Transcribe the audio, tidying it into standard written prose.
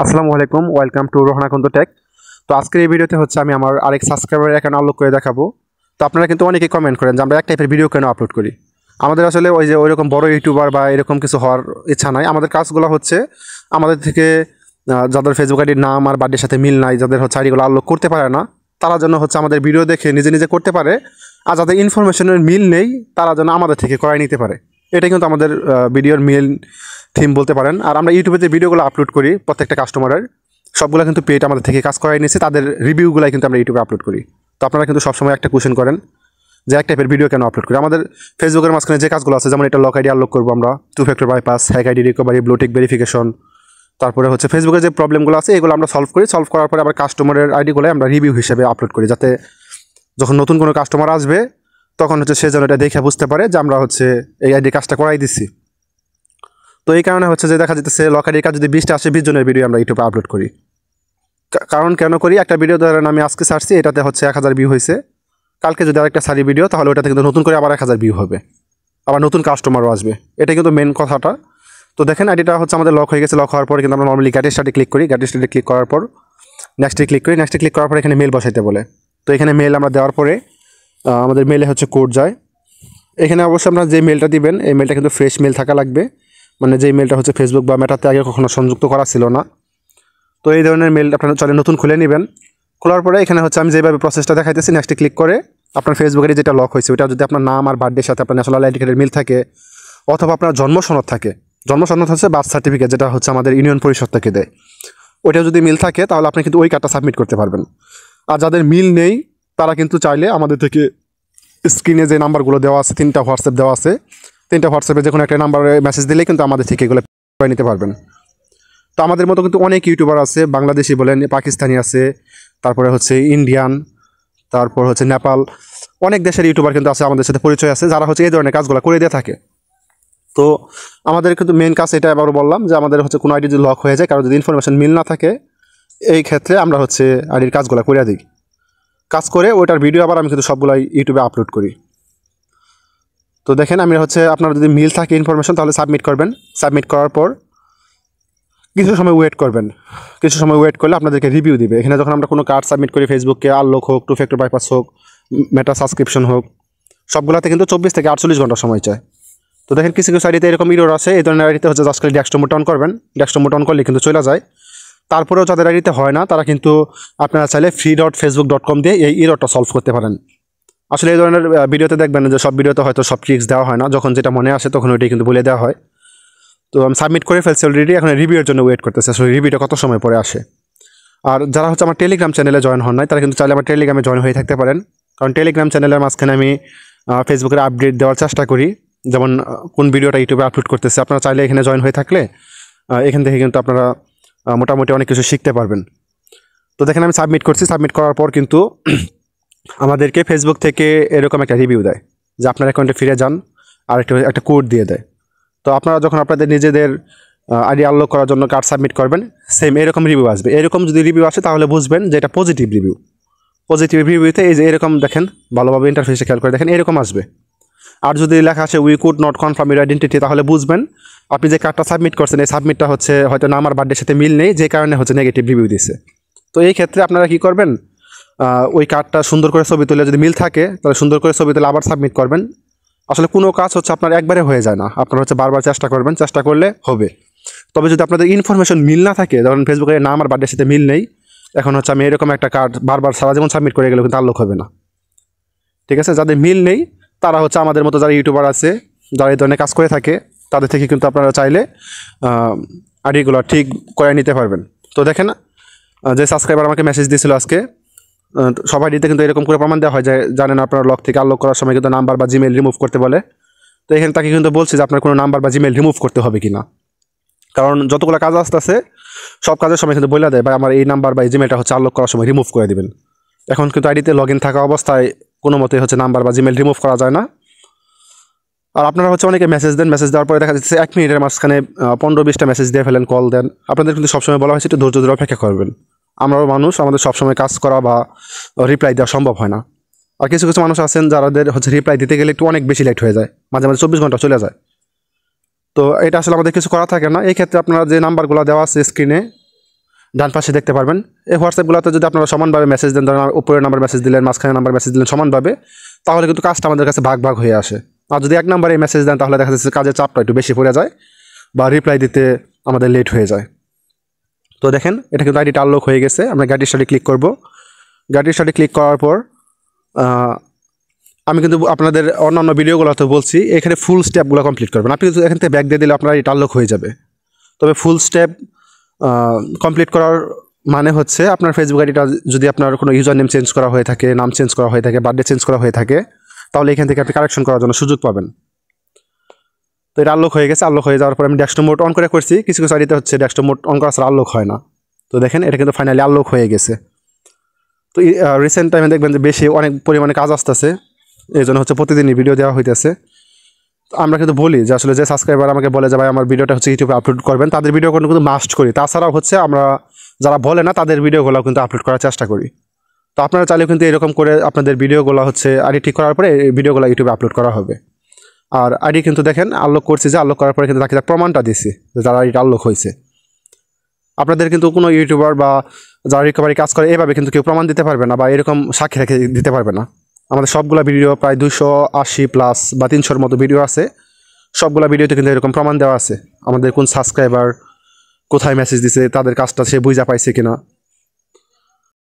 আসসালামু আলাইকুম, welcome to রোহানাকন্দ take. তো আজকের এই ভিডিওতে হচ্ছে আমি আমার আরেক সাবস্ক্রাইবার অ্যাকাউন্ট আনলক করে দেখাবো। তো আপনারা কিন্তু অনেকেই কমেন্ট করেন যে আমরা এক টাইপের ভিডিও কেন আপলোড করি। আমাদের আসলে ওইরকম বড় ইউটিউবার বা এরকম কিছু হওয়ার ইচ্ছা নাই। আমাদের কাজগুলো হচ্ছে আমাদের থেকে যাদের ফেসবুক আইডির নাম আর বার্থডের সাথে মিল নাই, যাদের হচ্ছে আইডিগুলো আনলক করতে পারে না, তারা যেন হচ্ছে আমাদের ভিডিও দেখে নিজে নিজে করতে পারে, আর যাদের ইনফরমেশনের মিল নেই তারা যেন আমাদের থেকে করাই নিতে পারে। এটা কিন্তু আমাদের ভিডিওর মেল থিম বলতে পারেন। আর আমরা ইউটিউবে যে ভিডিওগুলো আপলোড করি প্রত্যেকটা কাস্টমারের সবগুলো কিন্তু পেড আমাদের থেকে কাজ করাই নিয়েছে, তাদের রিভিউগুলাই কিন্তু আমরা ইউটিউবে আপলোড করি। তো আপনারা কিন্তু সবসময় একটা কোয়েশ্চেন করেন যে এক টাইপের ভিডিও কেন আপলোড করি। আমাদের ফেসবুকের মাঝখানে যে কাজগুলো আছে, যেমন এটা লক আইডি আনলক করবো আমরা, 2 factor bypass, hack ID recovery, blue tick verification, তারপরে হচ্ছে ফেসবুকের যে প্রবলেমগুলো আছে এগুলো আমরা সলভ করার পরে আবার কাস্টমারের আইডিগুলো আমরা রিভিউ হিসেবে আপলোড করি, যাতে যখন নতুন কোনো কাস্টমার আসবে তখন হচ্ছে সে যেন এটা দেখে বুঝতে পারে যে আমরা হচ্ছে এই আইডি কাজটা করাই দিচ্ছি। তো এই কারণে হচ্ছে যে দেখা যেতেছে লক আইডির কাজ যদি 20টা আসে, 20 জনের ভিডিও আমরা ইউটিউবে আপলোড করি। কারণ কেন করি, একটা ভিডিও ধরেন আমি আজকে ছাড়ছি, এটাতে হচ্ছে 1000 ভিউ হয়েছে, কালকে যদি আরেকটা সারি ভিডিও, তাহলে ওটাতে কিন্তু নতুন করে আবার 1000 ভিউ হবে, আবার নতুন কাস্টমারও আসবে। এটা কিন্তু মেন কথাটা। তো দেখেন আইডিটা হচ্ছে আমাদের লক হয়ে গেছে। লক হওয়ার পরে কিন্তু আমরা নর্মালি গ্যাট স্টার্টে ক্লিক করি। গ্যাট স্টার্টে ক্লিক করার পর নেক্সটে ক্লিক করি। নেক্সটে ক্লিক করার পর এখানে মেল বসাইতে বলে। তো এখানে মেল আমরা দেওয়ার পরে আমাদের মেলে হচ্ছে কোড যায়। এখানে অবশ্যই আপনারা যে মেলটা দিবেন এই মেলটা কিন্তু ফ্রেশ মেল থাকা লাগবে, মানে যেই মেলটা হচ্ছে ফেসবুক বা মেটাতে আগে কখনো সংযুক্ত করা ছিল না। তো এই ধরনের মেল আপনারা চলে নতুন খুলে নেবেন। খোলার পরে এখানে হচ্ছে আমি যেভাবে প্রসেসটা দেখাইতেছি, নেক্সটে ক্লিক করে আপনার ফেসবুকের যেটা লক হয়েছে ওইটা যদি আপনার নাম আর বার্থডের সাথে আপনার ন্যাশনাল আইডি কার্ডের মিল থাকে, অথবা আপনার জন্ম সনদ থাকে, জন্ম সনদ হচ্ছে বার্থ সার্টিফিকেট, যেটা হচ্ছে আমাদের ইউনিয়ন পরিষদ থেকে দেয়, ওইটা যদি মিল থাকে তাহলে আপনি কিন্তু ওই কার্ডটা সাবমিট করতে পারবেন। আর যাদের মিল নেই তারা কিন্তু চাইলে আমাদের থেকে স্ক্রিনে যে নাম্বারগুলো দেওয়া আছে, 3টা হোয়াটসঅ্যাপ দেওয়া আছে, 3টা হোয়াটসঅ্যাপে যে কোনো একটা নাম্বারে মেসেজ দিলেই কিন্তু আমাদের থেকে এগুলো করে নিতে পারবেন। তো আমাদের মতো কিন্তু অনেক ইউটিউবার আছে, বাংলাদেশি বলেন, পাকিস্তানি আছে, তারপরে হচ্ছে ইন্ডিয়ান, তারপর হচ্ছে নেপাল, অনেক দেশের ইউটিউবার কিন্তু আছে, আমাদের সাথে পরিচয় আছে, যারা হচ্ছে এই ধরনের কাজগুলো করে দিয়ে থাকে। তো আমাদের কিন্তু মেন কাজ এটা আবারও বললাম যে আমাদের হচ্ছে কোনো আইডি যদি লক হয়ে যায়, কারো যদি ইনফরমেশন মিল না থাকে, এই ক্ষেত্রে আমরা হচ্ছে আইডির কাজগুলো করে দিই। কাজ করে ওইটার ভিডিও আবার আমি কিন্তু সবগুলাই ইউটিউবে আপলোড করি। তো দেখেন আমি হচ্ছে আপনার যদি মিল থাকে ইনফরমেশন তাহলে সাবমিট করবেন। সাবমিট করার পর কিছু সময় ওয়েট করবেন। কিছু সময় ওয়েট করলে আপনাদেরকে রিভিউ দিবে। এখানে যখন আমরা কোনো কার্ড সাবমিট করি, ফেসবুককে আনলক হোক, 2 ফ্যাক্টর বাইপাস হোক, মেটা সাবস্ক্রিপশন হোক, সবগুলোতে কিন্তু 24 থেকে 48 ঘন্টা সময় চায়। তো দেখেন কিছু কিছু আইডিতে এরকম ইরর আসে। এই ধরনের আইডিতে হচ্ছে জাস্ট খালি ডেস্কটপ মোড অন করবেন। ডেস্কটপ মোড অন করলে কিন্তু চলে যায়। তারপরেও যাদের আইডিতে হয় না তারা কিন্তু আপনারা চাইলে free.facebook.com দিয়ে এই ইররটা সলভ করতে পারেন। আসলে এই ধরনের ভিডিওতে দেখবেন যে সব ভিডিওতে হয়তো সব ট্রিক্স দেওয়া হয় না, যখন যেটা মনে আসে তখন ওইটাই কিন্তু বলে দেওয়া হয়। তো আমি সাবমিট করে ফেলছি অলরেডি, এখন রিভিউর জন্য ওয়েট করতেছে, আসলে রিভিউটা কত সময় পরে আসে। আর যারা হচ্ছে আমার টেলিগ্রাম চ্যানেলে জয়েন হন নাই তারা কিন্তু চাইলে আমার টেলিগ্রামে জয়েন হয়ে থাকতে পারেন, কারণ টেলিগ্রাম চ্যানেলের মাঝখানে আমি ফেসবুকের আপডেট দেওয়ার চেষ্টা করি, যেমন কোন ভিডিওটা ইউটিউবে আপলোড করতেছে। আপনারা চাইলে এখানে জয়েন হয়ে থাকলে এখান থেকে কিন্তু আপনারা মোটামুটি অনেক কিছু শিখতে পারবেন। তো দেখেন আমি সাবমিট করছি। সাবমিট করার পর কিন্তু আমাদেরকে ফেসবুক থেকে এরকম একটা রিভিউ দেয় যে আপনার অ্যাকাউন্টে ফিরে যান, আর একটা কোড দিয়ে দেয়। তো আপনারা যখন আপনাদের নিজেদের আইডি আনলক করার জন্য কার্ড সাবমিট করবেন, সেম এরকম রিভিউ আসবে। এরকম যদি রিভিউ আসে তাহলে বুঝবেন যে এটা পজিটিভ রিভিউ। পজিটিভ রিভিউতে এই যে এরকম দেখেন, ভালোভাবে ইন্টারফেসে খেয়াল করে দেখেন, এরকম আসবে। আর যদি লেখা আসে we could not confirm your identity, তাহলে বুঝবেন আপনি যে কার্ডটা সাবমিট করছেন এই সাবমিটটা হচ্ছে হয়তো নাম আর বার্থডের সাথে মিল নেই, যে কারণে হচ্ছে নেগেটিভ রিভিউ দিছে। তো এই ক্ষেত্রে আপনারা কী করবেন, ওই কার্ডটা সুন্দর করে ছবি তুলে, যদি মিল থাকে তাহলে সুন্দর করে ছবি তুলে আবার সাবমিট করবেন। আসলে কোনো কাজ হচ্ছে আপনার একবারে হয়ে যায় না, আপনারা হচ্ছে বারবার চেষ্টা করবেন, চেষ্টা করলে হবে। তবে যদি আপনাদের ইনফরমেশন মিল না থাকে, ধরুন ফেসবুকের নাম আর বার্থডের সাথে মিল নেই, এখন হচ্ছে আমি এরকম একটা কার্ড বারবার সারা জীবন সাবমিট করে গেলেও কিন্তু আনলক হবে না। ঠিক আছে, যাদের মিল নেই তারা হচ্ছে আমাদের মতো যারা ইউটিউবার আছে, যারা এই ধরনের কাজ করে থাকে, তাদের থেকে কিন্তু আপনারা চাইলে আইডিগুলো ঠিক করে নিতে পারবেন। তো দেখেন যে সাবস্ক্রাইবার আমাকে মেসেজ দিয়েছিল আজকে, সব আইডিতে কিন্তু এরকম করে প্রমাণ দেওয়া হয় যে জানেন আপনার লক থেকে আনলক করার সময় কিন্তু নাম্বার বা জিমেল রিমুভ করতে বলে। তো এখানে তাকে কিন্তু বলছে যে আপনার কোনো নাম্বার বা জিমেল রিমুভ করতে হবে কি না, কারণ যতগুলো কাজ আসতেছে সব কাজের সময় কিন্তু বলে দেয় বা আমার এই নাম্বার বা এই জিমেলটা হচ্ছে আনলক করার সময় রিমুভ করে দিবেন। এখন কিন্তু আইডিতে লগ ইন থাকা অবস্থায় কোনো মতে হচ্ছে নাম্বার বা জিমেল রিমুভ করা যায় না। আর আপনারা হচ্ছে অনেকে মেসেজ দেন, মেসেজ দেওয়ার পরে দেখা যাচ্ছে 1 মিনিটের মাঝখানে 15-20টা মেসেজ দিয়ে ফেলেন, কল দেন। আপনাদের কিন্তু সবসময় বলা হয়েছে একটু ধৈর্য ধরে অপেক্ষা করবেন। আমরাও মানুষ, আমাদের সবসময় কাজ করা বা রিপ্লাই দেওয়া সম্ভব হয় না। আর কিছু কিছু মানুষ আছেন যাদের হচ্ছে রিপ্লাই দিতে গেলে একটু অনেক বেশি লেট হয়ে যায়, মাঝে মাঝে 24 ঘন্টা চলে যায়। তো এটা আসলে আমাদের কিছু করা থাকে না। এই ক্ষেত্রে আপনারা যে নাম্বারগুলো দেওয়া আছে স্ক্রিনে, ডান পাশে দেখতে পারবেন। এই হোয়াটসঅ্যাপগুলোতে যদি আপনারা সমানভাবে মেসেজ দেন, ধরেন উপরের নাম্বার মেসেজ দিলেন, মাঝখানে নাম্বার মেসেজ দিলেন সমানভাবে, তাহলে কিন্তু কাজটা আমাদের কাছে ভাগ ভাগ হয়ে আসে। আর যদি এক নাম্বারে মেসেজ দেন তাহলে দেখা যাচ্ছে কাজের চাপটা একটু বেশি পড়ে যায় বা রিপ্লাই দিতে আমাদের লেট হয়ে যায়। তো দেখেন এটা কিন্তু আইডিটা আনলক হয়ে গেছে। আমরা গেট স্টার্টে ক্লিক করব। গেট স্টার্টে ক্লিক করার পর আমি কিন্তু আপনাদের অন্যান্য ভিডিওগুলোতে বলছি এখানে ফুল স্টেপগুলো কমপ্লিট করবেন। আপনি কিন্তু এখান থেকে ব্যাক দিয়ে দিলে আপনার এটা আনলক হয়ে যাবে। তবে ফুল স্টেপ কমপ্লিট করার মানে হচ্ছে আপনার ফেসবুক আইডিটা যদি আপনার কোনো ইউজার নেম চেঞ্জ করা হয়ে থাকে, নাম চেঞ্জ করা হয়ে থাকে, বার্থডে চেঞ্জ করা হয়ে থাকে, তাহলে এখান থেকে আপনি কারেকশন করার জন্য সুযোগ পাবেন। তো এটা আনলক হয়ে গেছে। আনলক হয়ে যাওয়ার পর আমি ডেস্কটপ মোড অন করে করছি। কিছু কিছু আইডিতে হচ্ছে ডেস্কটপ মোড অন করা ছাড়া আনলক হয় না। তো দেখেন এটা কিন্তু ফাইনালি আনলক হয়ে গেছে। তো রিসেন্ট টাইমে দেখবেন যে বেশি অনেক পরিমাণে কাজ আসতেছে, এই জন্য হচ্ছে প্রতিদিনই ভিডিও দেওয়া হইতেছে। আমরা কিন্তু বলি যে আসলে যে সাবস্ক্রাইবার আমাকে বলে যে ভাই আমার ভিডিওটা হচ্ছে ইউটিউবে আপলোড করবেন, তাদের ভিডিও কিন্তু মাস্ট করি। তাছাড়াও হচ্ছে আমরা যারা বলে না তাদের ভিডিওগুলো কিন্তু আপলোড করার চেষ্টা করি। তো আপনারা চাইলেও কিন্তু এরকম করে আপনাদের ভিডিওগুলো হচ্ছে আইডি ঠিক করার পরে এই ভিডিওগুলো ইউটিউবে আপলোড করা হবে। আর আইডি কিন্তু দেখেন আনলক করছি, যে আনলক করার পরে কিন্তু তাকে প্রমাণটা দিছি যে যারা আইডিটা আনলক হয়েছে। আপনাদের কিন্তু কোনো ইউটিউবার বা যারা রিকভারি কাজ করে এভাবে কিন্তু কেউ প্রমাণ দিতে পারবে না বা এরকম সাক্ষী রেখে দিতে পারবে না। আমাদের সবগুলো ভিডিও প্রায় 280+ বা 300-র মতো ভিডিও আছে। সবগুলো ভিডিওতে কিন্তু এরকম প্রমাণ দেওয়া আছে আমাদের কোন সাবস্ক্রাইবার কোথায় মেসেজ দিছে, তাদের কাজটা সে বুঝা পাইছে কিনা।